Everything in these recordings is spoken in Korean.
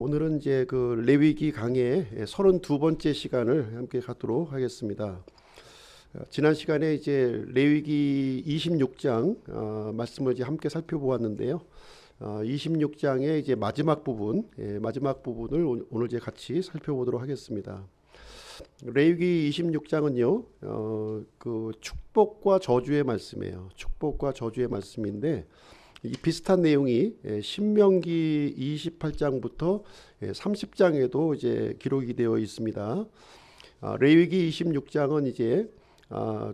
오늘은 이제 그 레위기 강의 32번째 시간을 함께 갖도록 하겠습니다. 지난 시간에 이제 레위기 26장 말씀을 이제 함께 살펴보았는데요. 26장의 이제 마지막 마지막 부분을 오늘 이제 같이 살펴보도록 하겠습니다. 레위기 26장은요, 그 축복과 저주의 말씀이에요. 축복과 저주의 말씀인데, 이 비슷한 내용이 신명기 28장부터 30장에도 이제 기록이 되어 있습니다. 레위기 26장은 이제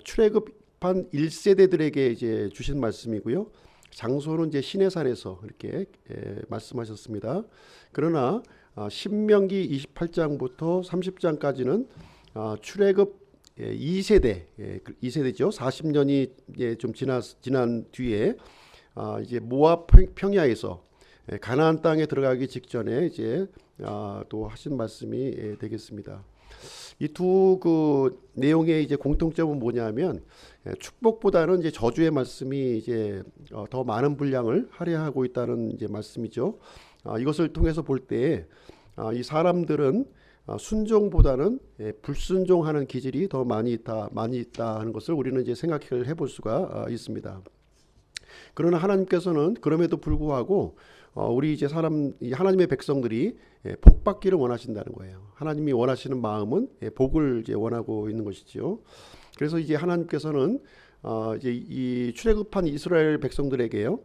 출애굽한 1세대들에게 이제 주신 말씀이고요. 장소는 이제 시내산에서 이렇게 말씀하셨습니다. 그러나 신명기 28장부터 30장까지는 출애굽 2세대, 2세대죠. 40년이 좀 지난 뒤에 이제 모압 평야에서 가나안 땅에 들어가기 직전에 이제 또 하신 말씀이 되겠습니다. 이 두 그 내용의 이제 공통점은 뭐냐면 축복보다는 이제 저주의 말씀이 이제 더 많은 분량을 할애하고 있다는 이제 말씀이죠. 이것을 통해서 볼 때 이 사람들은 순종보다는 불순종하는 기질이 더 많이 있다 하는 것을 우리는 이제 생각해 볼 수가 있습니다. 그러나 하나님께서는 그럼에도 불구하고 우리 이제 하나님의 백성들이 복 받기를 원하신다는 거예요. 하나님이 원하시는 마음은 복을 이제 원하고 있는 것이지요. 그래서 이제 하나님께서는 이제 이 출애굽한 이스라엘 백성들에게요,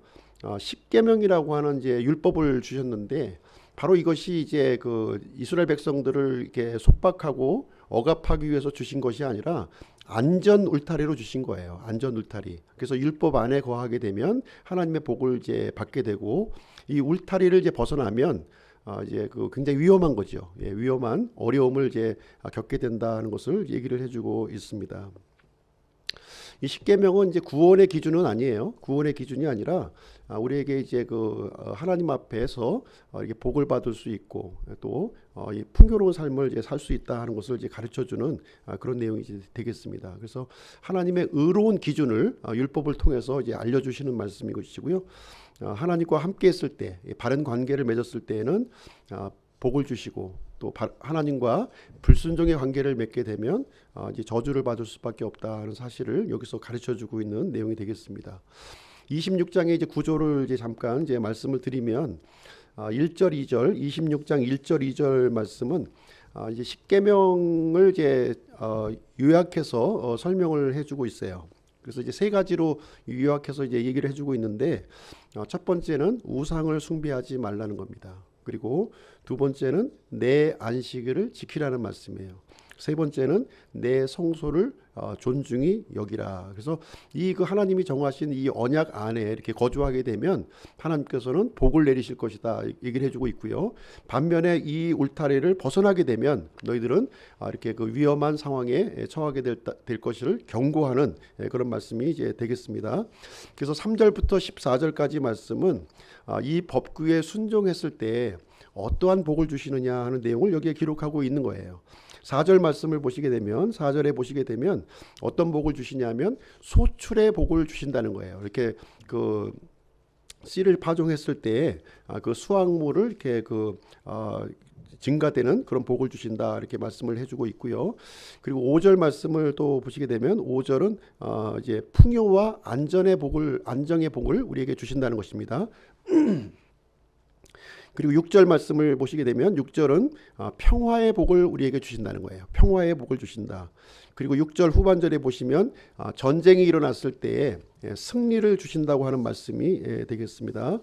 십계명이라고 하는 이제 율법을 주셨는데, 바로 이것이 이제 그 이스라엘 백성들을 이렇게 속박하고 억압하기 위해서 주신 것이 아니라 안전 울타리로 주신 거예요. 안전 울타리. 그래서 율법 안에 거하게 되면 하나님의 복을 이제 받게 되고, 이 울타리를 이제 벗어나면 이제 그 굉장히 위험한 거죠. 위험한 어려움을 이제 겪게 된다는 것을 얘기를 해주고 있습니다. 이 십계명은 이제 구원의 기준은 아니에요. 구원의 기준이 아니라 우리에게 이제 그 하나님 앞에서 이렇게 복을 받을 수 있고 또 이 풍요로운 삶을 이제 살 수 있다 하는 것을 이제 가르쳐 주는 그런 내용이 이제 되겠습니다. 그래서 하나님의 의로운 기준을 율법을 통해서 이제 알려주시는 말씀인 것이고요. 하나님과 함께했을 때 바른 관계를 맺었을 때에는 복을 주시고, 또 하나님과 불순종의 관계를 맺게 되면 이제 저주를 받을 수밖에 없다는 사실을 여기서 가르쳐주고 있는 내용이 되겠습니다. 26장의 이제 구조를 이제 잠깐 이제 말씀을 드리면 1절, 2절, 26장 1절, 2절 말씀은 이제 십계명을 이제 요약해서 설명을 해주고 있어요. 그래서 이제 세 가지로 요약해서 이제 얘기를 해주고 있는데, 첫 번째는 우상을 숭배하지 말라는 겁니다. 그리고 두 번째는 내 안식일을 지키라는 말씀이에요. 세 번째는 내 성소를 존중히 여기라. 그래서 이 그 하나님이 정하신 이 언약 안에 이렇게 거주하게 되면 하나님께서는 복을 내리실 것이다 얘기를 해주고 있고요. 반면에 이 울타리를 벗어나게 되면 너희들은 이렇게 그 위험한 상황에 처하게 될 것을 경고하는 그런 말씀이 이제 되겠습니다. 그래서 3절부터 14절까지 말씀은 이 법규에 순종했을 때 어떠한 복을 주시느냐 하는 내용을 여기에 기록하고 있는 거예요. 4절 말씀을 보시게 되면, 4절에 보시게 되면 어떤 복을 주시냐면 소출의 복을 주신다는 거예요. 이렇게 그 씨를 파종했을 때 그 수확물을 이렇게 증가되는 그런 복을 주신다 이렇게 말씀을 해주고 있고요. 그리고 5절 말씀을 또 보시게 되면 5절은 이제 풍요와 안정의 복을 우리에게 주신다는 것입니다. 그리고 6절 말씀을 보시게 되면 6절은 평화의 복을 우리에게 주신다는 거예요. 평화의 복을 주신다. 그리고 6절 후반절에 보시면 전쟁이 일어났을 때에 승리를 주신다고 하는 말씀이 되겠습니다.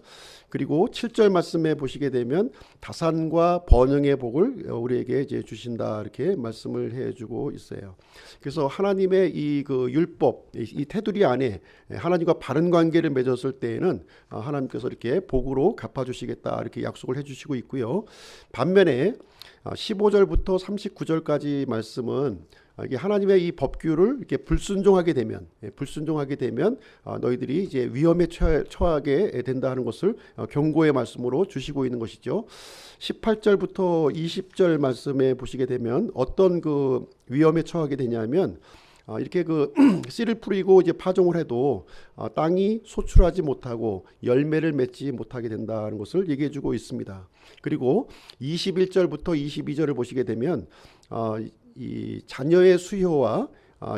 그리고 7절 말씀에 보시게 되면 다산과 번영의 복을 우리에게 이제 주신다 이렇게 말씀을 해주고 있어요. 그래서 하나님의 이 그 율법, 이 테두리 안에 하나님과 바른 관계를 맺었을 때에는 하나님께서 이렇게 복으로 갚아주시겠다 이렇게 약속을 해주시고 있고요. 반면에 15절부터 39절까지 말씀은 이게 하나님의 이 법규를 이렇게 불순종하게 되면 너희들이 이제 위험에 처하게 된다 하는 것을 경고의 말씀으로 주시고 있는 것이죠. 18절부터 20절 말씀에 보시게 되면 어떤 그 위험에 처하게 되냐면 이렇게 그 씨를 뿌리고 이제 파종을 해도 땅이 소출하지 못하고 열매를 맺지 못하게 된다는 것을 얘기해주고 있습니다. 그리고 21절부터 22절을 보시게 되면 이 자녀의 수요와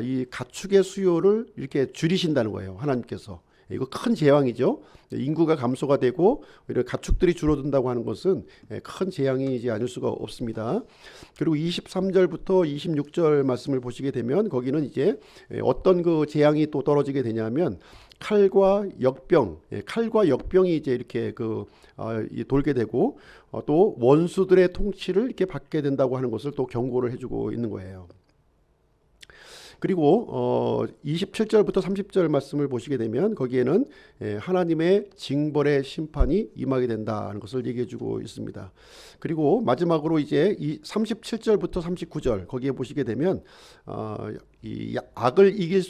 이 가축의 수요를 이렇게 줄이신다는 거예요. 하나님께서. 이거 큰 재앙이죠. 인구가 감소가 되고 이런 가축들이 줄어든다고 하는 것은 큰 재앙이지 않을 수가 없습니다. 그리고 23절부터 26절 말씀을 보시게 되면 거기는 이제 어떤 그 재앙이 또 떨어지게 되냐면 칼과 역병이 이제 이렇게 돌게 되고 또 원수들의 통치를 이렇게 받게 된다고 하는 것을 또 경고를 해주고 있는 거예요. 그리고 27절부터 30절 말씀을 보시게 되면 거기에는 하나님의 징벌의 심판이 임하게 된다는 것을 얘기해 주고 있습니다. 그리고 마지막으로 이제 이 37절부터 39절 거기에 보시게 되면 이 악을 이겨낼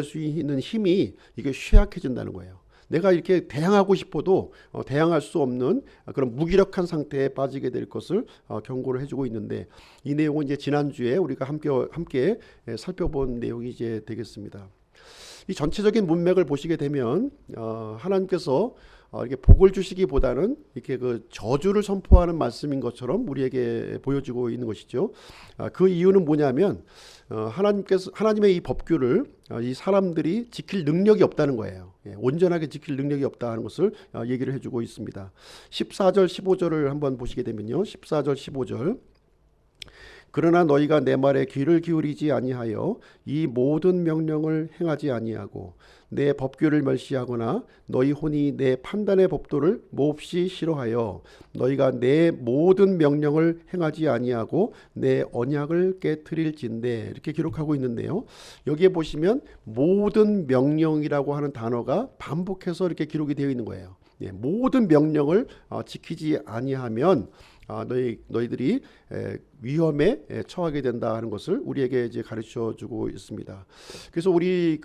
수 있는 힘이 이게 쇠약해진다는 거예요. 내가 이렇게 대항하고 싶어도 대항할 수 없는 그런 무기력한 상태에 빠지게 될 것을 경고를 해주고 있는데, 이 내용은 이제 지난주에 우리가 함께 살펴본 내용이 이제 되겠습니다. 이 전체적인 문맥을 보시게 되면 하나님께서 이렇게 복을 주시기보다는 이렇게 그 저주를 선포하는 말씀인 것처럼 우리에게 보여지고 있는 것이죠. 그 이유는 뭐냐면 하나님의 이 법규를 이 사람들이 지킬 능력이 없다는 거예요. 온전하게 지킬 능력이 없다는 것을 얘기를 해주고 있습니다. 14절 15절을 한번 보시게 되면요. 14절 15절 그러나 너희가 내 말에 귀를 기울이지 아니하여 이 모든 명령을 행하지 아니하고 내 법규를 멸시하거나 너희 혼이 내 판단의 법도를 몹시 싫어하여 너희가 내 모든 명령을 행하지 아니하고 내 언약을 깨트릴진대, 이렇게 기록하고 있는데요. 여기에 보시면 모든 명령이라고 하는 단어가 반복해서 이렇게 기록이 되어 있는 거예요. 모든 명령을 지키지 아니하면 너희들이 위험에 처하게 된다는 것을 우리에게 이제 가르쳐 주고 있습니다. 그래서 우리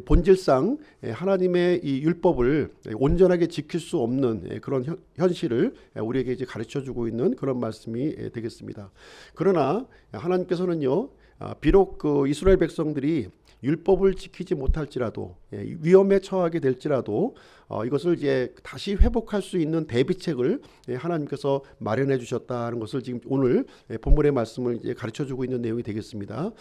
본질상 하나님의 이 율법을 온전하게 지킬 수 없는 그런 현실을 우리에게 이제 가르쳐 주고 있는 그런 말씀이 되겠습니다. 그러나 하나님께서는요, 비록 이스라엘 백성들이 율법을 지키지 못할지라도 위험에 처하게 될지라도 이것을 이제 다시 회복할 수 있는 대비책을 하나님께서 마련해 주셨다는 것을 지금 오늘 본문의 말씀을 이제 가르쳐 주고 있는 내용이 되겠습니다.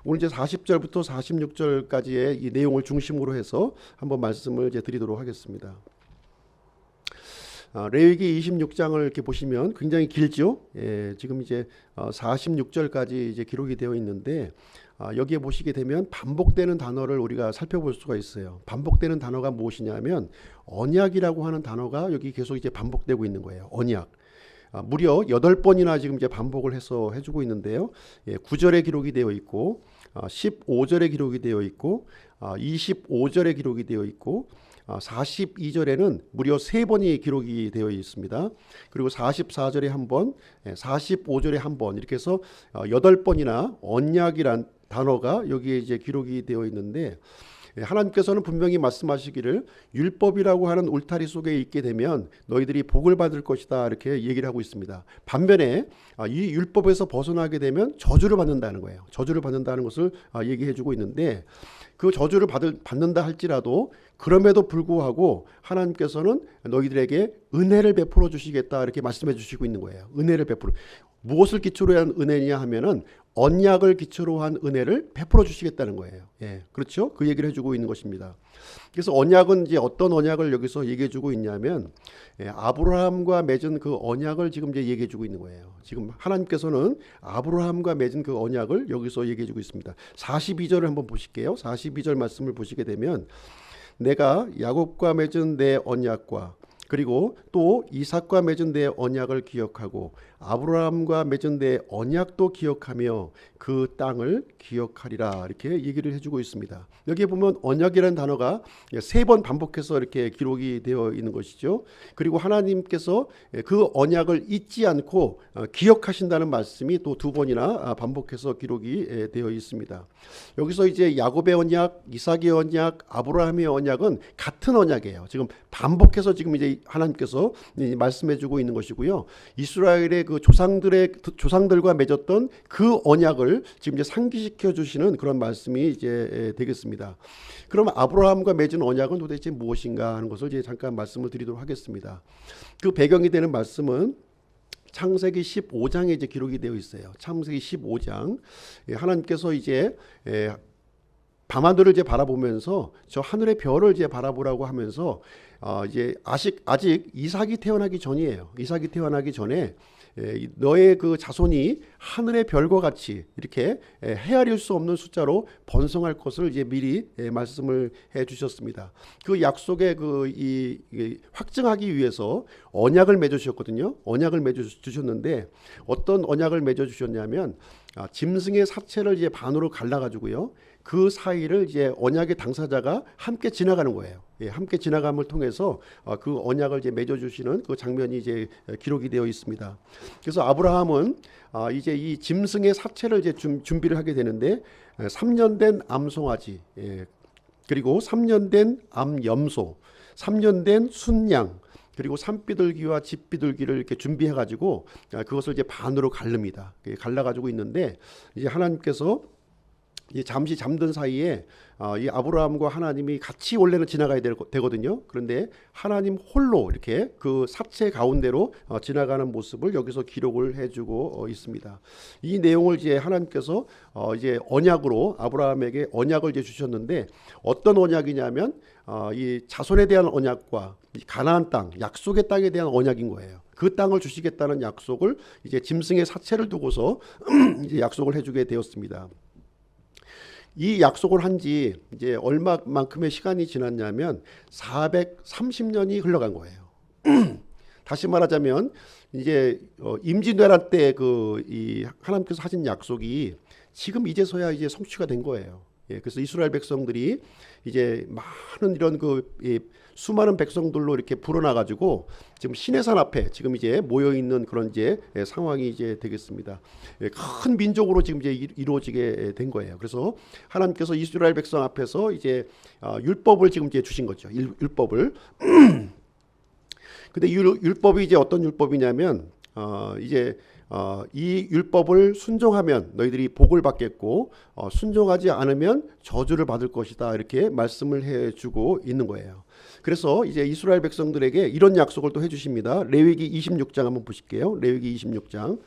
오늘 이제 40절부터 46절까지의 이 내용을 중심으로 해서 한번 말씀을 이제 드리도록 하겠습니다. 레위기 26장을 이렇게 보시면 굉장히 길죠. 지금 이제 46절까지 이제 기록이 되어 있는데 여기에 보시게 되면 반복되는 단어를 우리가 살펴볼 수가 있어요. 반복되는 단어가 무엇이냐면 언약이라고 하는 단어가 여기 계속 이제 반복되고 있는 거예요. 언약. 무려 8번이나 지금 이제 반복을 해서 해주고 있는데요. 9절에 기록이 되어 있고 15절에 기록이 되어 있고 25절에 기록이 되어 있고 42절에는 무려 3번이 기록이 되어 있습니다. 그리고 44절에 한 번, 45절에 한 번, 이렇게 해서 8번이나 언약이란 단어가 여기에 이제 기록이 되어 있는데, 하나님께서는 분명히 말씀하시기를 율법이라고 하는 울타리 속에 있게 되면 너희들이 복을 받을 것이다, 이렇게 얘기를 하고 있습니다. 반면에 이 율법에서 벗어나게 되면 저주를 받는다는 거예요. 저주를 받는다는 것을 얘기해 주고 있는데, 그 저주를 받는다 할지라도 그럼에도 불구하고 하나님께서는 너희들에게 은혜를 베풀어 주시겠다, 이렇게 말씀해 주시고 있는 거예요. 은혜를 베풀어. 무엇을 기초로 한 은혜냐 하면은 언약을 기초로 한 은혜를 베풀어 주시겠다는 거예요. 그렇죠? 그 얘기를 해주고 있는 것입니다. 그래서 언약은 이제 어떤 언약을 여기서 얘기해주고 있냐면 아브라함과 맺은 그 언약을 지금 이제 얘기해주고 있는 거예요. 지금 하나님께서는 아브라함과 맺은 그 언약을 여기서 얘기해주고 있습니다. 42절을 한번 보실게요. 42절 말씀을 보시게 되면 내가 야곱과 맺은 내 언약과 그리고 또 이삭과 맺은 내 언약을 기억하고 아브라함과 맺은 내 언약도 기억하며 그 땅을 기억하리라, 이렇게 얘기를 해주고 있습니다. 여기에 보면 언약이라는 단어가 3번 반복해서 이렇게 기록이 되어 있는 것이죠. 그리고 하나님께서 그 언약을 잊지 않고 기억하신다는 말씀이 또 2번이나 반복해서 기록이 되어 있습니다. 여기서 이제 야곱의 언약, 이삭의 언약, 아브라함의 언약은 같은 언약이에요. 지금 반복해서 지금 이제 하나님께서 말씀해주고 있는 것이고요. 이스라엘의 그 조상들과 맺었던 그 언약을 지금 이제 상기시켜 주시는 그런 말씀이 이제 되겠습니다. 그럼 아브라함과 맺은 언약은 도대체 무엇인가 하는 것을 이제 잠깐 말씀을 드리도록 하겠습니다. 그 배경이 되는 말씀은 창세기 15장에 이제 기록이 되어 있어요. 창세기 15장. 하나님께서 이제 밤하늘을 이제 바라보면서 저 하늘의 별을 이제 바라보라고 하면서 이제 아직 이삭이 태어나기 전이에요. 이삭이 태어나기 전에 너의 그 자손이 하늘의 별과 같이 이렇게 헤아릴 수 없는 숫자로 번성할 것을 이제 미리 말씀을 해 주셨습니다. 그 약속의 이 확증하기 위해서 언약을 맺어 주셨거든요. 언약을 맺어 주셨는데 어떤 언약을 맺어 주셨냐면 짐승의 사체를 이제 반으로 갈라 가지고요. 그 사이를 이제 언약의 당사자가 함께 지나가는 거예요. 함께 지나감을 통해서 그 언약을 이제 맺어주시는 그 장면이 이제 기록이 되어 있습니다. 그래서 아브라함은 이제 이 짐승의 사체를 이제 준비를 하게 되는데 3년 된 암송아지, 그리고 3년 된 암염소, 3년 된 순양, 그리고 산비둘기와 집비둘기를 이렇게 준비해 가지고 그것을 이제 반으로 갈릅니다. 갈라 가지고 있는데 이제 하나님께서 잠시 잠든 사이에 이 아브라함과 하나님이 같이 원래는 지나가야 되거든요. 그런데 하나님 홀로 이렇게 그 사체 가운데로 지나가는 모습을 여기서 기록을 해주고 있습니다. 이 내용을 이제 하나님께서 이제 언약으로 아브라함에게 언약을 이제 주셨는데 어떤 언약이냐면 이 자손에 대한 언약과 이 가나안 땅, 약속의 땅에 대한 언약인 거예요. 그 땅을 주시겠다는 약속을 이제 짐승의 사체를 두고서 이제 약속을 해주게 되었습니다. 이 약속을 한 지 이제 얼마만큼의 시간이 지났냐면 430년이 흘러간 거예요. 다시 말하자면 이제 임진왜란 때 이 하나님께서 하신 약속이 지금 이제서야 이제 성취가 된 거예요. 그래서 이스라엘 백성들이 이제 많은 이런 수많은 백성들로 이렇게 불어나 가지고 지금 시내산 앞에 지금 이제 모여 있는 그런 이제 상황이 이제 되겠습니다. 큰 민족으로 지금 이제 이루어지게 된 거예요. 그래서 하나님께서 이스라엘 백성 앞에서 이제 율법을 지금 이제 주신 거죠. 율법을. 근데 율법이 이제 어떤 율법이냐면 이제 이 율법을 순종하면 너희들이 복을 받겠고 순종하지 않으면 저주를 받을 것이다 이렇게 말씀을 해주고 있는 거예요. 그래서 이제 이스라엘 백성들에게 이런 약속을 또 해주십니다. 레위기 26장 한번 보실게요. 레위기 26장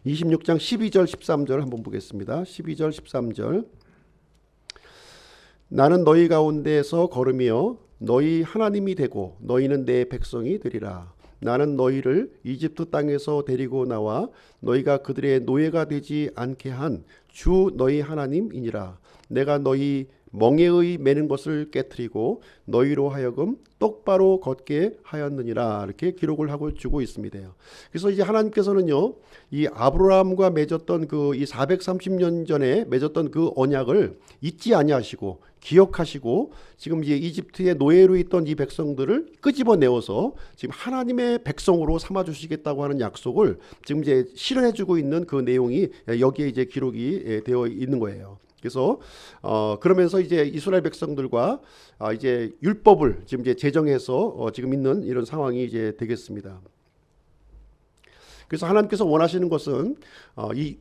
26장 12절 13절 한번 보겠습니다. 12절 13절 나는 너희 가운데서 걸으며 너희 하나님이 되고 너희는 내 백성이 되리라. 나는 너희를 이집트 땅에서 데리고 나와 너희가 그들의 노예가 되지 않게 한 주 너희 하나님이니라. 내가 너희 멍에의 매는 것을 깨트리고 너희로 하여금 똑바로 걷게 하였느니라. 이렇게 기록을 하고 주고 있습니다. 그래서 이제 하나님께서는요, 이 아브라함과 맺었던 이 430년 전에 맺었던 그 언약을 잊지 아니하시고 기억하시고 지금 이제 이집트의 노예로 있던 이 백성들을 끄집어내어서 지금 하나님의 백성으로 삼아 주시겠다고 하는 약속을 지금 이제 실현해주고 있는 그 내용이 여기에 이제 기록이 되어 있는 거예요. 그래서 그러면서 이제 이스라엘 백성들과 이제 율법을 지금 이제 제정해서 지금 있는 이런 상황이 이제 되겠습니다. 그래서 하나님께서 원하시는 것은 이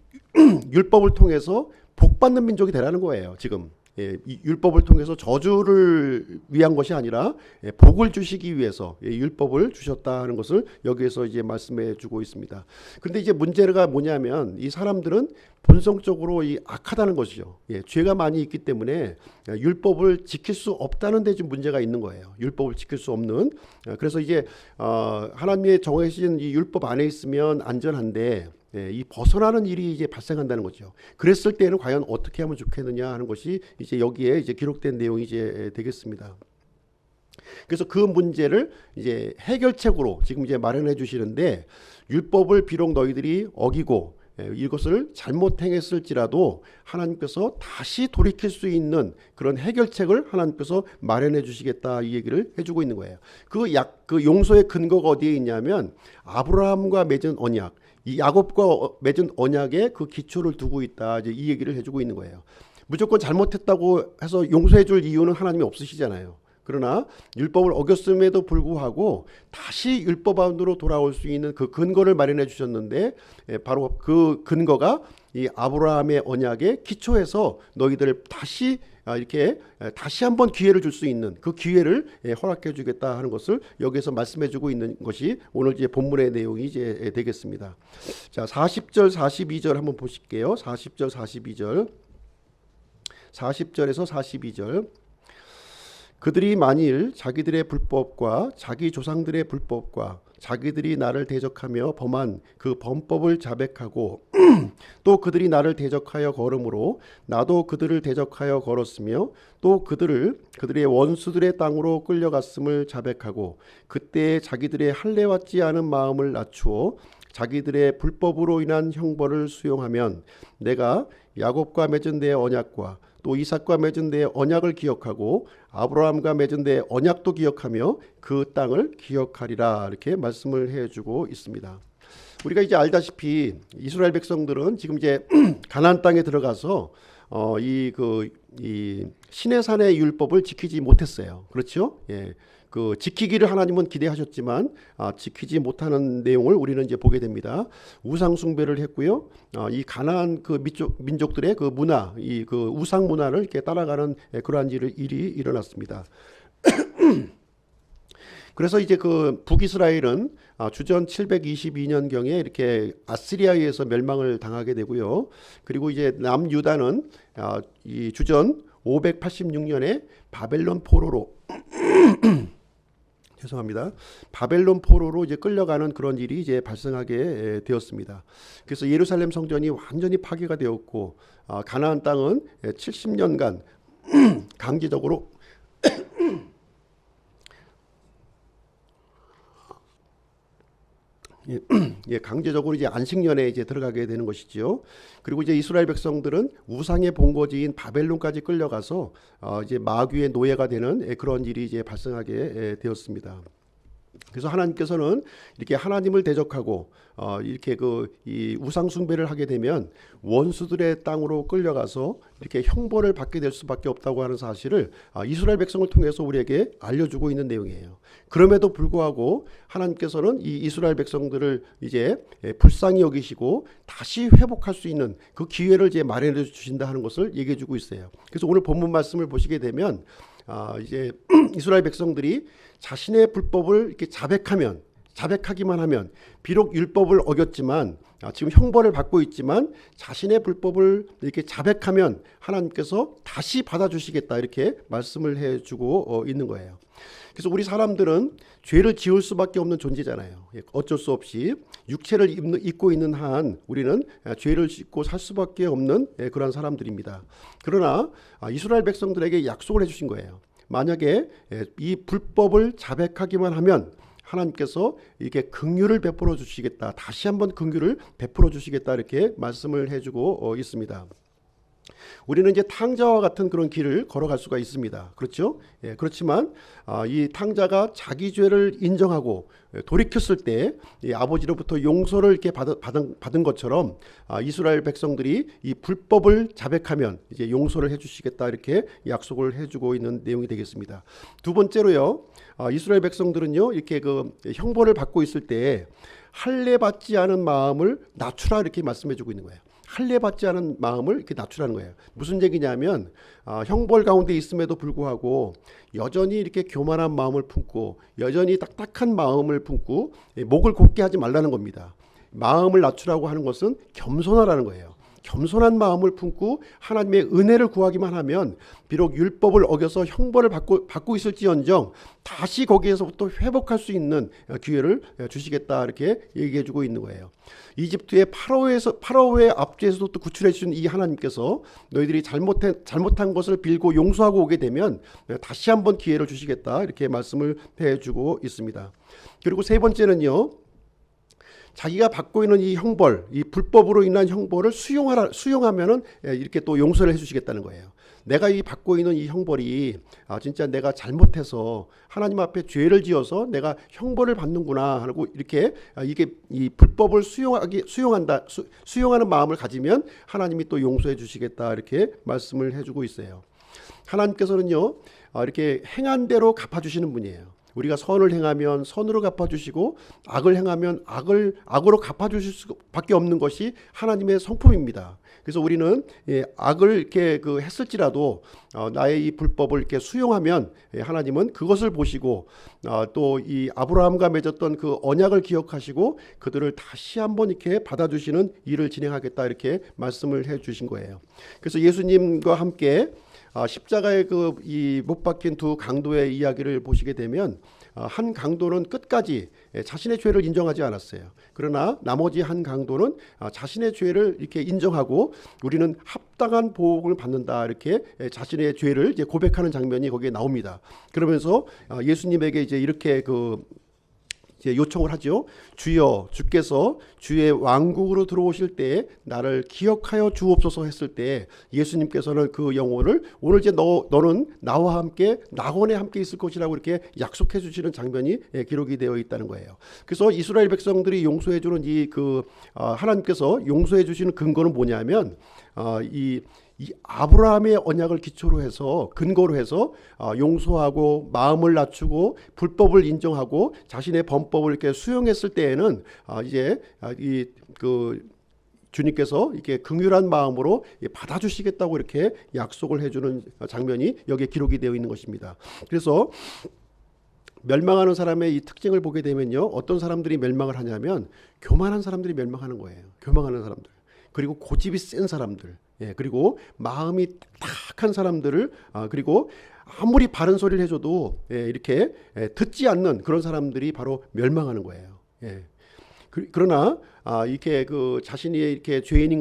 율법을 통해서 복 받는 민족이 되라는 거예요. 지금 이 율법을 통해서 저주를 위한 것이 아니라 복을 주시기 위해서 율법을 주셨다는 것을 여기에서 이제 말씀해 주고 있습니다. 그런데 이제 문제가 뭐냐면 이 사람들은 본성적으로 악하다는 것이죠. 죄가 많이 있기 때문에 율법을 지킬 수 없다는 데 좀 문제가 있는 거예요. 율법을 지킬 수 없는. 그래서 이제 하나님의 정해진 이 율법 안에 있으면 안전한데 이 벗어나는 일이 이제 발생한다는 거죠. 그랬을 때는 과연 어떻게 하면 좋겠느냐 하는 것이 이제 여기에 이제 기록된 내용이 이제 되겠습니다. 그래서 그 문제를 이제 해결책으로 지금 이제 마련해 주시는데 율법을 비록 너희들이 어기고 이것을 잘못 행했을지라도 하나님께서 다시 돌이킬 수 있는 그런 해결책을 하나님께서 마련해 주시겠다 이 얘기를 해주고 있는 거예요. 그 용서의 근거가 어디에 있냐면 아브라함과 맺은 언약, 이 야곱과 맺은 언약의 그 기초를 두고 있다. 이제 이 얘기를 해주고 있는 거예요. 무조건 잘못했다고 해서 용서해줄 이유는 하나님이 없으시잖아요. 그러나 율법을 어겼음에도 불구하고 다시 율법 안으로 돌아올 수 있는 그 근거를 마련해 주셨는데 바로 그 근거가 이 아브라함의 언약의 기초에서 너희들 다시 이렇게 다시 한번 기회를 줄 수 있는 그 기회를 허락해 주겠다 하는 것을 여기서 말씀해 주고 있는 것이 오늘 이제 본문의 내용이 이제 되겠습니다. 자, 40절 42절 한번 보실게요. 40절 42절. 40절에서 42절. 그들이 만일 자기들의 불법과 자기 조상들의 불법과 자기들이 나를 대적하며 범한 그 범법을 자백하고 또 그들이 나를 대적하여 걸음으로 나도 그들을 대적하여 걸었으며 또 그들의 원수들의 땅으로 끌려갔음을 자백하고 그때 자기들의 할례받지 않은 마음을 낮추어 자기들의 불법으로 인한 형벌을 수용하면 내가 야곱과 맺은 내 언약과 또 이삭과 맺은 내 언약을 기억하고 아브라함과 맺은 내 언약도 기억하며 그 땅을 기억하리라 이렇게 말씀을 해주고 있습니다. 우리가 이제 알다시피 이스라엘 백성들은 지금 이제 가나안 땅에 들어가서 이 시내산의 율법을 지키지 못했어요. 그렇죠? 예. 그 지키기를 하나님은 기대하셨지만 지키지 못하는 내용을 우리는 이제 보게 됩니다. 우상 숭배를 했고요. 이 가나안 그 민족들의 그 문화, 이 그 우상 문화를 이렇게 따라가는 그러한 일이 일어났습니다. 그래서 이제 그 북이스라엘은 주전 722년경에 이렇게 아시리아에 의해서 멸망을 당하게 되고요. 그리고 이제 남유다는 이 주전 586년에 바벨론 포로로 죄송합니다. 바벨론 포로로 이제 끌려가는 그런 일이 이제 발생하게 되었습니다. 그래서 예루살렘 성전이 완전히 파괴가 되었고 가나안 땅은 70년간 강제적으로 강제적으로 이제 안식년에 이제 들어가게 되는 것이죠. 그리고 이제 이스라엘 백성들은 우상의 본거지인 바벨론까지 끌려가서 이제 마귀의 노예가 되는 그런 일이 이제 발생하게 되었습니다. 그래서 하나님께서는 이렇게 하나님을 대적하고 이렇게 이 우상 숭배를 하게 되면 원수들의 땅으로 끌려가서 이렇게 형벌을 받게 될 수밖에 없다고 하는 사실을 이스라엘 백성을 통해서 우리에게 알려주고 있는 내용이에요. 그럼에도 불구하고 하나님께서는 이 이스라엘 백성들을 이제 불쌍히 여기시고 다시 회복할 수 있는 그 기회를 이제 마련해 주신다 하는 것을 얘기해 주고 있어요. 그래서 오늘 본문 말씀을 보시게 되면 이제 이스라엘 백성들이 자신의 불법을 이렇게 자백하기만 하면 비록 율법을 어겼지만 지금 형벌을 받고 있지만 자신의 불법을 이렇게 자백하면 하나님께서 다시 받아주시겠다 이렇게 말씀을 해주고 있는 거예요. 그래서 우리 사람들은 죄를 지을 수밖에 없는 존재잖아요. 어쩔 수 없이 육체를 입고 있는 한 우리는 죄를 짓고 살 수밖에 없는 그런 사람들입니다. 그러나 이스라엘 백성들에게 약속을 해주신 거예요. 만약에 이 불법을 자백하기만 하면 하나님께서 이렇게 긍휼을 베풀어 주시겠다. 다시 한번 긍휼을 베풀어 주시겠다 이렇게 말씀을 해주고 있습니다. 우리는 이제 탕자와 같은 그런 길을 걸어갈 수가 있습니다. 그렇죠? 예, 그렇지만 이 탕자가 자기 죄를 인정하고 돌이켰을 때 이 아버지로부터 용서를 이렇게 받은 것처럼 이스라엘 백성들이 이 불법을 자백하면 이제 용서를 해주시겠다 이렇게 약속을 해주고 있는 내용이 되겠습니다. 두 번째로요, 이스라엘 백성들은요 이렇게 그 형벌을 받고 있을 때 할례 받지 않은 마음을 낮추라 이렇게 말씀해주고 있는 거예요. 할례 받지 않은 마음을 이렇게 낮추라는 거예요. 무슨 얘기냐면 형벌 가운데 있음에도 불구하고 여전히 이렇게 교만한 마음을 품고 여전히 딱딱한 마음을 품고 목을 곧게 하지 말라는 겁니다. 마음을 낮추라고 하는 것은 겸손하라는 거예요. 겸손한 마음을 품고 하나님의 은혜를 구하기만 하면 비록 율법을 어겨서 형벌을 받고 있을지언정 다시 거기에서부터 회복할 수 있는 기회를 주시겠다 이렇게 얘기해 주고 있는 거예요. 이집트의 파라오의 압제에서도 또 구출해 주신 이 하나님께서 너희들이 잘못한 것을 빌고 용서하고 오게 되면 다시 한번 기회를 주시겠다 이렇게 말씀을 해주고 있습니다. 그리고 세 번째는요, 자기가 받고 있는 이 형벌, 이 불법으로 인한 형벌을 수용하면은 이렇게 또 용서를 해주시겠다는 거예요. 내가 이 받고 있는 이 형벌이 진짜 내가 잘못해서 하나님 앞에 죄를 지어서 내가 형벌을 받는구나 하고 이렇게 이게 이 불법을 수용하는 마음을 가지면 하나님이 또 용서해 주시겠다 이렇게 말씀을 해주고 있어요. 하나님께서는요 이렇게 행한 대로 갚아주시는 분이에요. 우리가 선을 행하면 선으로 갚아주시고 악을 행하면 악으로 갚아주실 수밖에 없는 것이 하나님의 성품입니다. 그래서 우리는 악을 이렇게 했을지라도 나의 이 불법을 이렇게 수용하면 하나님은 그것을 보시고 또 이 아브라함과 맺었던 그 언약을 기억하시고 그들을 다시 한번 이렇게 받아주시는 일을 진행하겠다 이렇게 말씀을 해주신 거예요. 그래서 예수님과 함께 십자가에 이 못 박힌 두 강도의 이야기를 보시게 되면 한 강도는 끝까지 자신의 죄를 인정하지 않았어요. 그러나 나머지 한 강도는 자신의 죄를 이렇게 인정하고 우리는 합당한 보복을 받는다 이렇게 자신의 죄를 이제 고백하는 장면이 거기에 나옵니다. 그러면서 예수님에게 이제 이렇게 이제 요청을 하죠. 주여, 주께서 주의 왕국으로 들어오실 때 나를 기억하여 주옵소서 했을 때 예수님께서는 그 영혼을 오늘 이제 너는 나와 함께 낙원에 함께 있을 것이라고 이렇게 약속해 주시는 장면이 기록이 되어 있다는 거예요. 그래서 이스라엘 백성들이 용서해 주는 하나님께서 용서해 주시는 근거는 뭐냐면 이 아브라함의 언약을 기초로 해서 근거로 해서 용서하고 마음을 낮추고 불법을 인정하고 자신의 범법을 이렇게 수용했을 때에는 이제 주님께서 이렇게 긍휼한 마음으로 받아주시겠다고 이렇게 약속을 해주는 장면이 여기에 기록이 되어 있는 것입니다. 그래서 멸망하는 사람의 이 특징을 보게 되면요, 어떤 사람들이 멸망을 하냐면 교만한 사람들이 멸망하는 거예요. 교만하는 사람들, 그리고 고집이 센 사람들, 그리고 마음이 딱한 사람들을 그리고 아무리 바른 소리를 해줘도 이렇게 듣지 않는 그런 사람들이 바로 멸망하는 거예요. 그러나 이렇게 자신이 이렇게 죄인인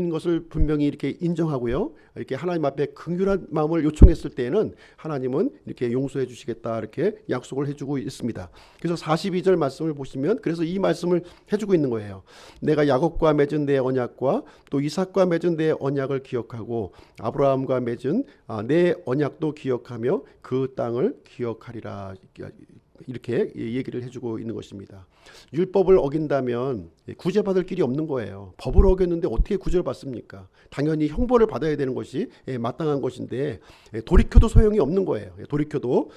것을 분명히 이렇게 인정하고요, 이렇게 하나님 앞에 긍휼한 마음을 요청했을 때에는 하나님은 이렇게 용서해 주시겠다 이렇게 약속을 해주고 있습니다. 그래서 42절 말씀을 보시면 그래서 이 말씀을 해주고 있는 거예요. 내가 야곱과 맺은 내 언약과 또 이삭과 맺은 내 언약을 기억하고 아브라함과 맺은 내 언약도 기억하며 그 땅을 기억하리라. 이렇게 얘기를 해주고 있는 것입니다. 율법을 어긴다면 구제받을 길이 없는 거예요. 법을 어겼는데 어떻게 구제를 받습니까? 당연히 형벌을 받아야 되는 것이 마땅한 것인데 돌이켜도 소용이 없는 거예요. 돌이켜도.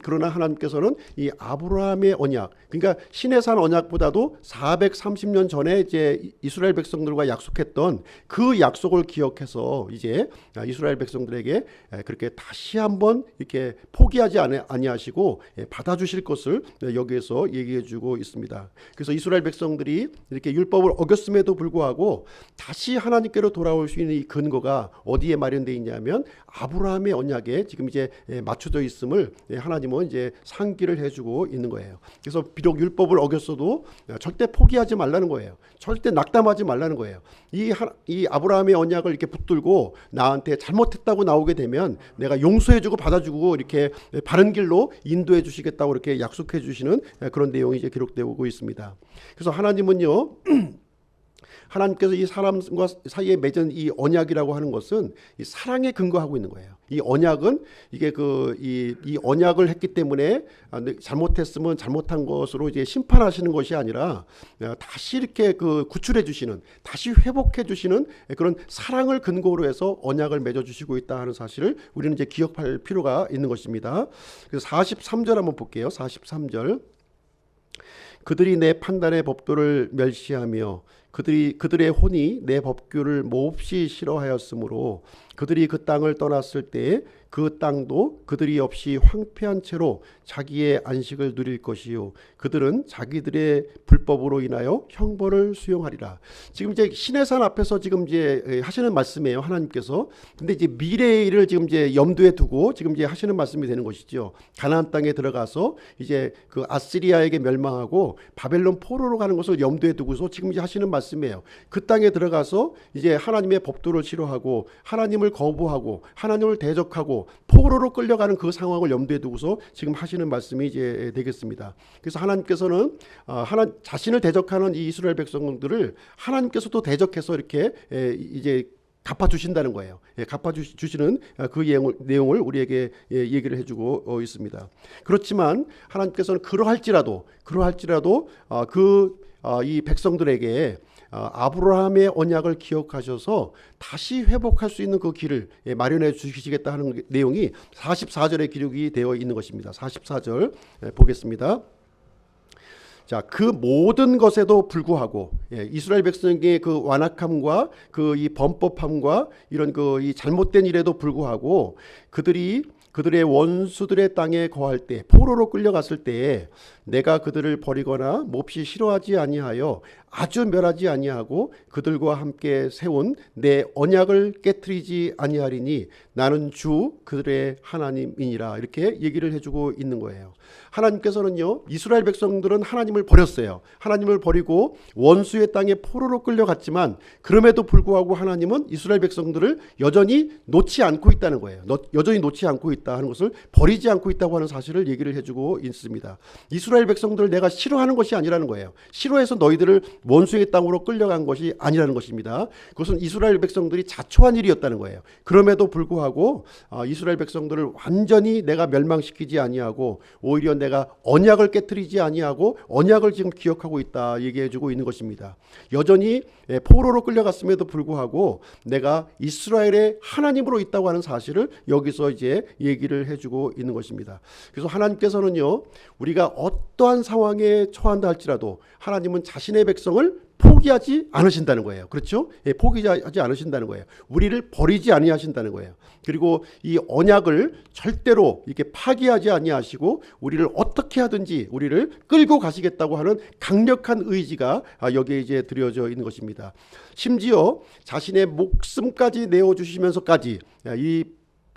그러나 하나님께서는 이 아브라함의 언약, 그러니까 시내산 언약보다도 430년 전에 이제 이스라엘 백성들과 약속했던 그 약속을 기억해서 이제 이스라엘 백성들에게 그렇게 다시 한번 이렇게 포기하지 아니하시고 받아주실 것을 여기에서 얘기해주고 있습니다. 그래서 이스라엘 백성들이 이렇게 율법을 어겼음에도 불구하고 다시 하나님께로 돌아올 수 있는 이 근거가 어디에 마련되어 있냐면 아브라함의 언약에 지금 이제 맞춰져 있음을 하나님은 이제 상기를 해주고 있는 거예요. 그래서 비록 율법을 어겼어도 절대 포기하지 말라는 거예요. 절대 낙담하지 말라는 거예요. 이 아브라함의 언약을 이렇게 붙들고 나한테 잘못했다고 나오게 되면 내가 용서해주고 받아주고 이렇게 바른 길로 인도해 주시겠다고 이렇게 약속해 주시는 그런 내용이 이제 기록되고 있습니다. 그래서 하나님은요, 하나님께서 이 사람과 사이에 맺은 이 언약이라고 하는 것은 이 사랑에 근거하고 있는 거예요. 이 언약은 이게 이 언약을 했기 때문에 잘못했으면 잘못한 것으로 이제 심판하시는 것이 아니라 다시 이렇게 구출해 주시는, 다시 회복해 주시는 그런 사랑을 근거로 해서 언약을 맺어 주시고 있다 하는 사실을 우리는 이제 기억할 필요가 있는 것입니다. 그래서 43절 한번 볼게요. 43절. 그들이 내 판단의 법도를 멸시하며 그들의 혼이 내 법규를 몹시 싫어하였으므로 그들이 그 땅을 떠났을 때에 그 땅도 그들이 없이 황폐한 채로 자기의 안식을 누릴 것이요 그들은 자기들의 불법으로 인하여 형벌을 수용하리라. 지금 이제 시내산 앞에서 지금 이제 하시는 말씀이에요, 하나님께서. 근데 이제 미래의 일을 지금 이제 염두에 두고 지금 이제 하시는 말씀이 되는 것이죠. 가나안 땅에 들어가서 이제 그 아시리아에게 멸망하고 바벨론 포로로 가는 것을 염두에 두고서 지금 이제 하시는 말씀이에요. 그 땅에 들어가서 이제 하나님의 법도를 싫어하고 하나님을 거부하고 하나님을 대적하고 포로로 끌려가는 그 상황을 염두에 두고서 지금 하시는 말씀이 이제 되겠습니다. 그래서 하나님께서는 자신을 대적하는 이 이스라엘 백성들을 하나님께서도 대적해서 이렇게 이제 갚아주신다는 거예요. 갚아주시는 그 내용을 우리에게 얘기를 해주고 있습니다. 그렇지만 하나님께서는 그러할지라도 이 백성들에게 아브라함의 언약을 기억하셔서 다시 회복할 수 있는 그 길을 마련해 주시겠다 하는 내용이 44절에 기록이 되어 있는 것입니다. 44절 보겠습니다. 자, 그 모든 것에도 불구하고 이스라엘 백성의 그 완악함과 그 이 범법함과 이런 그 이 잘못된 일에도 불구하고 그들의 원수들의 땅에 거할 때, 포로로 끌려갔을 때에 내가 그들을 버리거나 몹시 싫어하지 아니하여 아주 멸하지 아니하고 그들과 함께 세운 내 언약을 깨트리지 아니하리니 나는 주 그들의 하나님이니라. 이렇게 얘기를 해주고 있는 거예요. 하나님께서는요, 이스라엘 백성들은 하나님을 버렸어요. 하나님을 버리고 원수의 땅에 포로로 끌려갔지만 그럼에도 불구하고 하나님은 이스라엘 백성들을 여전히 놓지 않고 있다는 거예요. 여전히 놓지 않고 있다 하는 것을, 버리지 않고 있다고 하는 사실을 얘기를 해주고 있습니다. 이스라엘 백성들을 내가 싫어하는 것이 아니라는 거예요. 싫어해서 너희들을 원수의 땅으로 끌려간 것이 아니라는 것입니다. 그것은 이스라엘 백성들이 자초한 일이었다는 거예요. 그럼에도 불구하고 이스라엘 백성들을 완전히 내가 멸망시키지 아니하고 오히려 내가 언약을 깨트리지 아니하고 언약을 지금 기억하고 있다 얘기해주고 있는 것입니다. 여전히 포로로 끌려갔음에도 불구하고 내가 이스라엘의 하나님으로 있다고 하는 사실을 여기서 이제 얘기를 해주고 있는 것입니다. 그래서 하나님께서는요, 우리가 어떠한 상황에 처한다 할지라도 하나님은 자신의 백성을 포기하지 않으신다는 거예요. 그렇죠? 포기하지 않으신다는 거예요. 우리를 버리지 아니하신다는 거예요. 그리고 이 언약을 절대로 이렇게 파기하지 아니하시고 우리를 어떻게 하든지 우리를 끌고 가시겠다고 하는 강력한 의지가 여기에 이제 드려져 있는 것입니다. 심지어 자신의 목숨까지 내어주시면서까지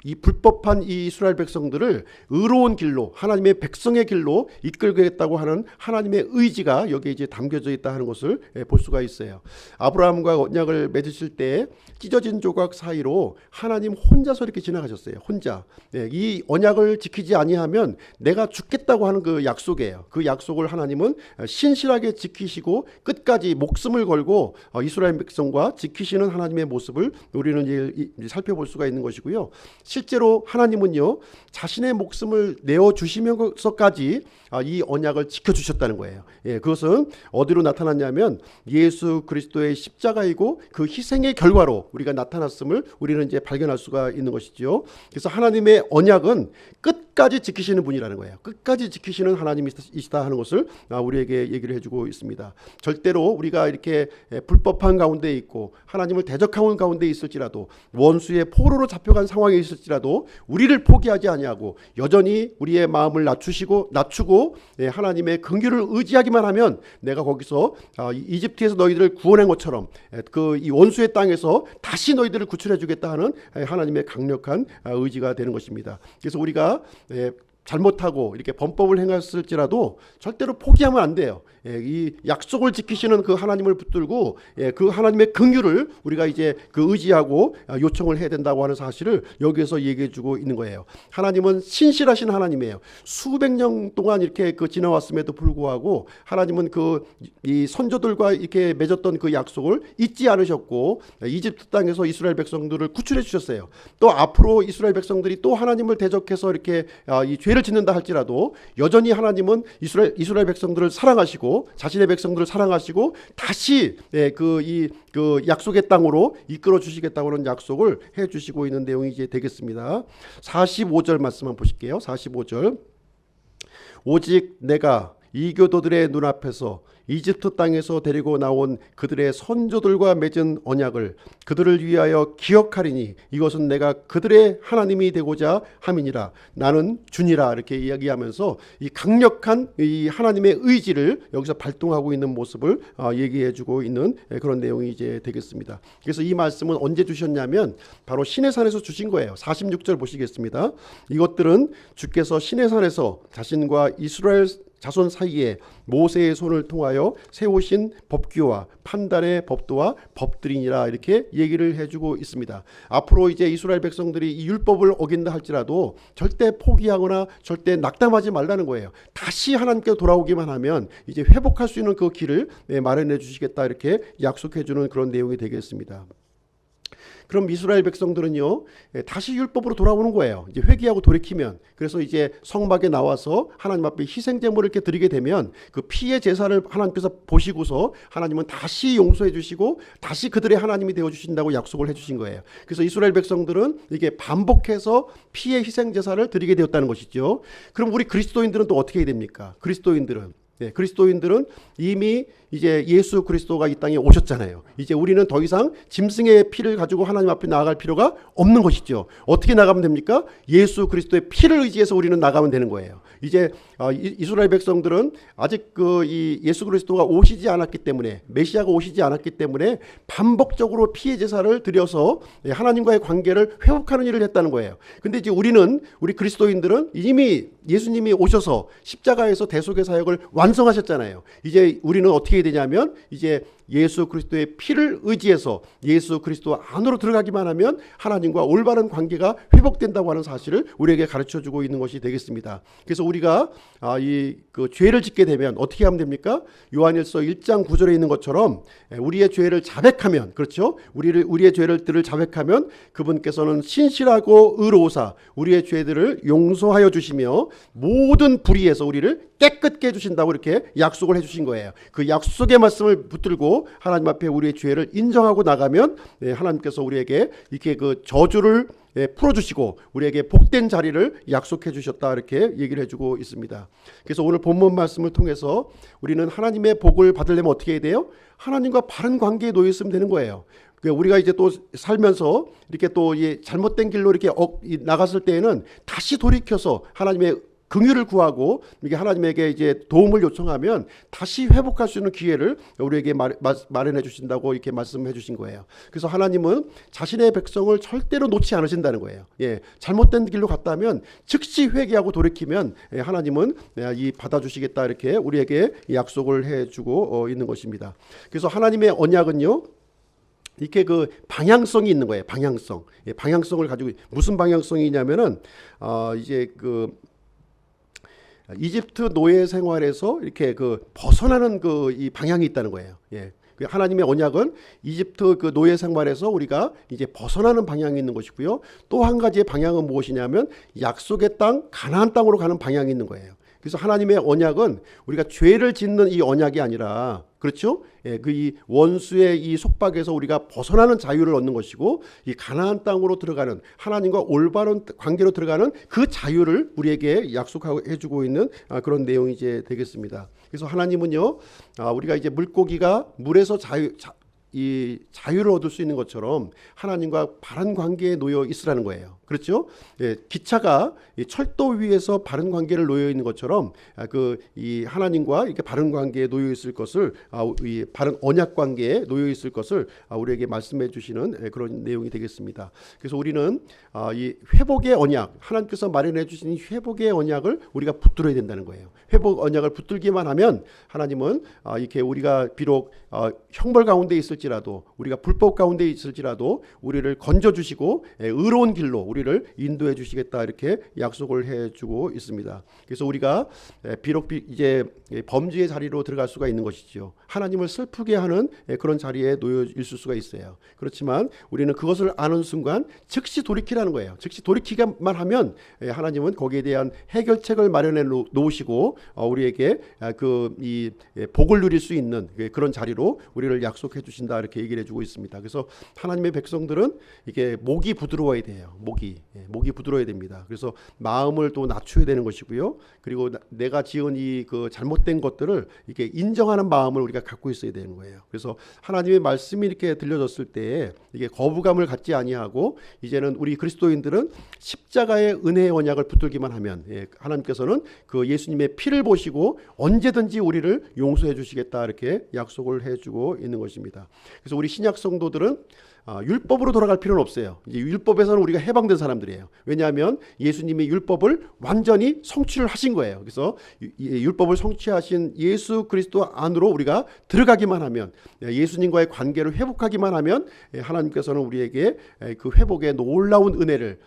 이 불법한 이 이스라엘 백성들을 의로운 길로, 하나님의 백성의 길로 이끌겠다고 하는 하나님의 의지가 여기에 이제 담겨져 있다 하는 것을 볼 수가 있어요. 아브라함과 언약을 맺으실 때 찢어진 조각 사이로 하나님 혼자서 이렇게 지나가셨어요. 혼자. 이 언약을 지키지 아니하면 내가 죽겠다고 하는 그 약속이에요. 그 약속을 하나님은 신실하게 지키시고 끝까지 목숨을 걸고 이스라엘 백성과 지키시는 하나님의 모습을 우리는 이제 살펴볼 수가 있는 것이고요. 실제로 하나님은요, 자신의 목숨을 내어주시면서까지 이 언약을 지켜주셨다는 거예요. 그것은 어디로 나타났냐면 예수 그리스도의 십자가이고 그 희생의 결과로 우리가 나타났음을 우리는 이제 발견할 수가 있는 것이죠. 그래서 하나님의 언약은 끝까지 지키시는 분이라는 거예요. 끝까지 지키시는 하나님이시다 하는 것을 우리에게 얘기를 해주고 있습니다. 절대로 우리가 이렇게 불법한 가운데 있고 하나님을 대적하는 가운데 있을지라도, 원수의 포로로 잡혀간 상황에 있을지라도 우리를 포기하지 아니하고 여전히 우리의 마음을 낮추고 하나님의 긍휼을 의지하기만 하면 내가 거기서 이집트에서 너희들을 구원한 것처럼 그 이 원수의 땅에서 다시 너희들을 구출해 주겠다 하는 하나님의 강력한 의지가 되는 것입니다. 그래서 우리가 잘못하고 이렇게 범법을 행했을지라도 절대로 포기하면 안 돼요. 이 약속을 지키시는 그 하나님을 붙들고 그 하나님의 긍휼을 우리가 이제 그 의지하고 요청을 해야 된다고 하는 사실을 여기에서 얘기해 주고 있는 거예요. 하나님은 신실하신 하나님이에요. 수백 년 동안 이렇게 그 지나왔음에도 불구하고 하나님은 이 선조들과 이렇게 맺었던 그 약속을 잊지 않으셨고 이집트 땅에서 이스라엘 백성들을 구출해 주셨어요. 또 앞으로 이스라엘 백성들이 또 하나님을 대적해서 이렇게 이 죄를 짓는다 할지라도 여전히 하나님은 이스라엘 백성들을 사랑하시고 자신의 백성들을 사랑하시고 다시 그 약속의 땅으로 이끌어 주시겠다고 하는 약속을 해 주시고 있는 내용이 이제 되겠습니다. 45절 말씀만 보실게요. 45절. 오직 내가 이교도들의 눈앞에서 이집트 땅에서 데리고 나온 그들의 선조들과 맺은 언약을 그들을 위하여 기억하리니 이것은 내가 그들의 하나님이 되고자 함이니라. 나는 주니라. 이렇게 이야기하면서 이 강력한 이 하나님의 의지를 여기서 발동하고 있는 모습을 얘기해주고 있는 그런 내용이 이제 되겠습니다. 그래서 이 말씀은 언제 주셨냐면 바로 시내산에서 주신 거예요. 46절 보시겠습니다. 이것들은 주께서 시내산에서 자신과 이스라엘 자손 사이에 모세의 손을 통하여 세우신 법규와 판단의 법도와 법들이니라. 이렇게 얘기를 해주고 있습니다. 앞으로 이제 이스라엘 백성들이 이 율법을 어긴다 할지라도 절대 포기하거나 절대 낙담하지 말라는 거예요. 다시 하나님께 돌아오기만 하면 이제 회복할 수 있는 그 길을 마련해 주시겠다. 이렇게 약속해 주는 그런 내용이 되겠습니다. 그럼 이스라엘 백성들은요, 다시 율법으로 돌아오는 거예요. 이제 회개하고 돌이키면. 그래서 이제 성막에 나와서 하나님 앞에 희생 제물을 이렇게 드리게 되면 그 피의 제사를 하나님께서 보시고서 하나님은 다시 용서해 주시고 다시 그들의 하나님이 되어 주신다고 약속을 해 주신 거예요. 그래서 이스라엘 백성들은 이게 반복해서 피의 희생 제사를 드리게 되었다는 것이죠. 그럼 우리 그리스도인들은 또 어떻게 해야 됩니까? 그리스도인들은 이미 이제 예수 그리스도가 이 땅에 오셨잖아요. 이제 우리는 더 이상 짐승의 피를 가지고 하나님 앞에 나아갈 필요가 없는 것이죠. 어떻게 나가면 됩니까? 예수 그리스도의 피를 의지해서 우리는 나가면 되는 거예요. 이제 이스라엘 백성들은 아직 이 예수 그리스도가 오시지 않았기 때문에, 메시아가 오시지 않았기 때문에 반복적으로 피의 제사를 드려서 하나님과의 관계를 회복하는 일을 했다는 거예요. 근데 이제 우리 그리스도인들은 이미 예수님이 오셔서 십자가에서 대속의 사역을 완성하셨잖아요. 이제 우리는 어떻게 해야 되냐면 이제 예수 그리스도의 피를 의지해서 예수 그리스도 안으로 들어가기만 하면 하나님과 올바른 관계가 회복된다고 하는 사실을 우리에게 가르쳐주고 있는 것이 되겠습니다. 그래서 우리가 그 죄를 짓게 되면 어떻게 하면 됩니까? 요한일서 1장 9절에 있는 것처럼 우리의 죄를 자백하면, 그렇죠? 우리의 죄들을 자백하면 그분께서는 신실하고 의로우사 우리의 죄들을 용서하여 주시며 모든 불의에서 우리를 깨끗게 해주신다고 이렇게 약속을 해주신 거예요. 그 약속의 말씀을 붙들고 하나님 앞에 우리의 죄를 인정하고 나가면 하나님께서 우리에게 이렇게 그 저주를 풀어주시고 우리에게 복된 자리를 약속해 주셨다, 이렇게 얘기를 해주고 있습니다. 그래서 오늘 본문 말씀을 통해서 우리는 하나님의 복을 받으려면 어떻게 해야 돼요? 하나님과 바른 관계에 놓여 있으면 되는 거예요. 우리가 이제 또 살면서 이렇게 또 잘못된 길로 이렇게 나갔을 때에는 다시 돌이켜서 하나님의 긍휼을 구하고 이게 하나님에게 이제 도움을 요청하면 다시 회복할 수 있는 기회를 우리에게 마련해 주신다고 이렇게 말씀해 주신 거예요. 그래서 하나님은 자신의 백성을 절대로 놓지 않으신다는 거예요. 잘못된 길로 갔다면 즉시 회개하고 돌이키면 하나님은 받아주시겠다, 이렇게 우리에게 약속을 해주고 있는 것입니다. 그래서 하나님의 언약은요, 이렇게 그 방향성이 있는 거예요. 방향성을 가지고, 무슨 방향성이냐면은 이제 그 이집트 노예 생활에서 이렇게 그 벗어나는 이 방향이 있다는 거예요. 하나님의 언약은 이집트 그 노예 생활에서 우리가 이제 벗어나는 방향이 있는 것이고요. 또 한 가지의 방향은 무엇이냐면 약속의 땅, 가나안 땅으로 가는 방향이 있는 거예요. 그래서 하나님의 언약은 우리가 죄를 짓는 이 언약이 아니라, 그렇죠? 이 원수의 이 속박에서 우리가 벗어나는 자유를 얻는 것이고, 이 가나안 땅으로 들어가는, 하나님과 올바른 관계로 들어가는 그 자유를 우리에게 약속해 주고 있는 그런 내용이 이제 되겠습니다. 그래서 하나님은요, 우리가 이제 물고기가 물에서 자유를 얻을 수 있는 것처럼 하나님과 바른 관계에 놓여 있으라는 거예요. 그렇죠? 기차가 철도 위에서 바른 관계를 놓여 있는 것처럼 이 하나님과 이렇게 바른 관계에 놓여 있을 것을, 이 바른 언약 관계에 놓여 있을 것을 우리에게 말씀해 주시는 그런 내용이 되겠습니다. 그래서 우리는 이 회복의 언약, 하나님께서 마련해 주신 회복의 언약을 우리가 붙들어야 된다는 거예요. 회복 언약을 붙들기만 하면 하나님은 이렇게 우리가 비록 형벌 가운데 있을지라도, 우리가 불법 가운데 있을지라도 우리를 건져 주시고 의로운 길로 우리를 인도해 주시겠다, 이렇게 약속을 해주고 있습니다. 그래서 우리가 비록 이제 범죄의 자리로 들어갈 수가 있는 것이죠. 하나님을 슬프게 하는 그런 자리에 놓여 있을 수가 있어요. 그렇지만 우리는 그것을 아는 순간 즉시 돌이키라는 거예요. 즉시 돌이키기만 하면 하나님은 거기에 대한 해결책을 마련해 놓으시고 우리에게 이 복을 누릴 수 있는 그런 자리로 우리를 약속해 주신다, 이렇게 얘기를 해주고 있습니다. 그래서 하나님의 백성들은 이게 목이 부드러워야 돼요. 목이 부드러워야 됩니다. 그래서 마음을 또 낮춰야 되는 것이고요. 그리고 내가 지은 그 잘못된 것들을 이렇게 인정하는 마음을 우리가 갖고 있어야 되는 거예요. 그래서 하나님의 말씀이 이렇게 들려졌을 때 이게 거부감을 갖지 아니하고, 이제는 우리 그리스도인들은 십자가의 은혜의 언약을 붙들기만 하면 하나님께서는 그 예수님의 피를 보시고 언제든지 우리를 용서해 주시겠다, 이렇게 약속을 해주고 있는 것입니다. 그래서 우리 신약 성도들은 율법으로 돌아갈 필요는 없어요. 이제 율법에서는 우리가 해방된 사람들이에요. 왜냐하면 예수님이 율법을 완전히 성취를 하신 거예요. 그래서 율법을 성취하신 예수 그리스도 안으로 우리가 들어가기만 하면, 예수님과의 관계를 회복하기만 하면 하나님께서는 우리에게 그 회복의 놀라운 은혜를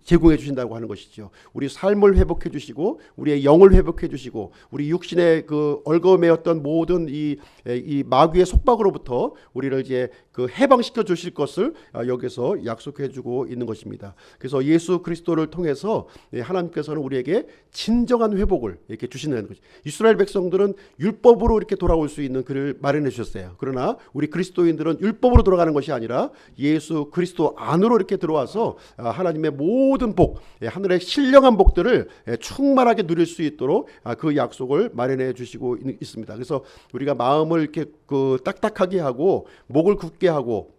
제공해 주신다고 하는 것이죠. 우리 삶을 회복해 주시고 우리의 영을 회복해 주시고 우리 육신의 그 얽어매었던 모든 이 마귀의 속박으로부터 우리를 이제 그 해방시켜 주실 것을 여기서 약속해 주고 있는 것입니다. 그래서 예수 그리스도를 통해서 하나님께서는 우리에게 진정한 회복을 이렇게 주시는 거죠. 이스라엘 백성들은 율법으로 이렇게 돌아올 수 있는 길을 마련해 주셨어요. 그러나 우리 그리스도인들은 율법으로 돌아가는 것이 아니라 예수 그리스도 안으로 이렇게 들어와서 하나님의 모든 복, 하늘의 신령한 복들을 충만하게 누릴 수 있도록 그 약속을 마련해 주시고 있습니다. 그래서 우리가 마음을 이렇게 그 딱딱하게 하고 목을 굳게 하고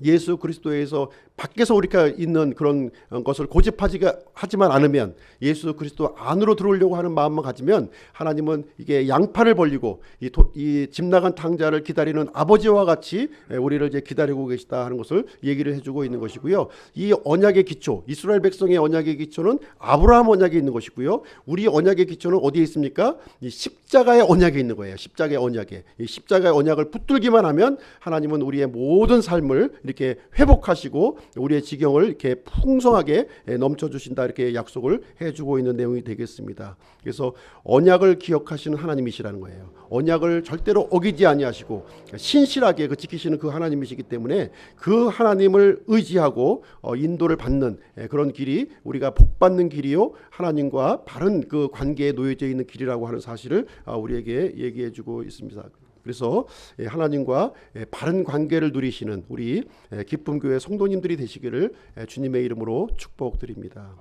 예수 그리스도에서 밖에서 우리가 있는 그런 것을 고집하지만 않으면, 예수 그리스도 안으로 들어오려고 하는 마음만 가지면 하나님은 이게 양팔을 벌리고 이 집 나간 탕자를 기다리는 아버지와 같이 우리를 이제 기다리고 계시다 하는 것을 얘기를 해주고 있는 것이고요. 이 언약의 기초, 이스라엘 백성의 언약의 기초는 아브라함 언약에 있는 것이고요. 우리 언약의 기초는 어디에 있습니까? 이 십자가의 언약에 있는 거예요. 십자가의 언약에. 이 십자가의 언약을 붙들기만 하면 하나님은 우리의 모든 삶을 이렇게 회복하시고 우리의 지경을 이렇게 풍성하게 넘쳐주신다, 이렇게 약속을 해주고 있는 내용이 되겠습니다. 그래서 언약을 기억하시는 하나님이시라는 거예요. 언약을 절대로 어기지 아니하시고 신실하게 지키시는 그 하나님이시기 때문에 그 하나님을 의지하고 인도를 받는 그런 길이 우리가 복받는 길이요, 하나님과 바른 그 관계에 놓여져 있는 길이라고 하는 사실을 우리에게 얘기해주고 있습니다. 그래서 하나님과 바른 관계를 누리시는 우리 기쁨교회 성도님들이 되시기를 주님의 이름으로 축복드립니다.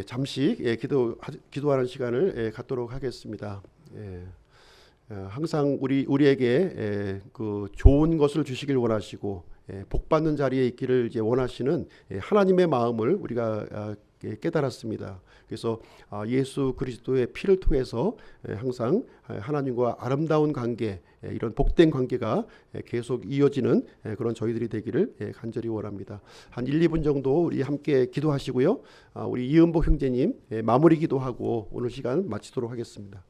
잠시 기도하는 시간을 갖도록 하겠습니다. 항상 우리에게 그 좋은 것을 주시길 원하시고 복받는 자리에 있기를 이제 원하시는 하나님의 마음을 우리가 깨달았습니다. 그래서 예수 그리스도의 피를 통해서 항상 하나님과 아름다운 관계, 이런 복된 관계가 계속 이어지는 그런 저희들이 되기를 간절히 원합니다. 한 1, 2분 정도 우리 함께 기도하시고요. 우리 이은복 형제님 마무리 기도하고 오늘 시간 마치도록 하겠습니다.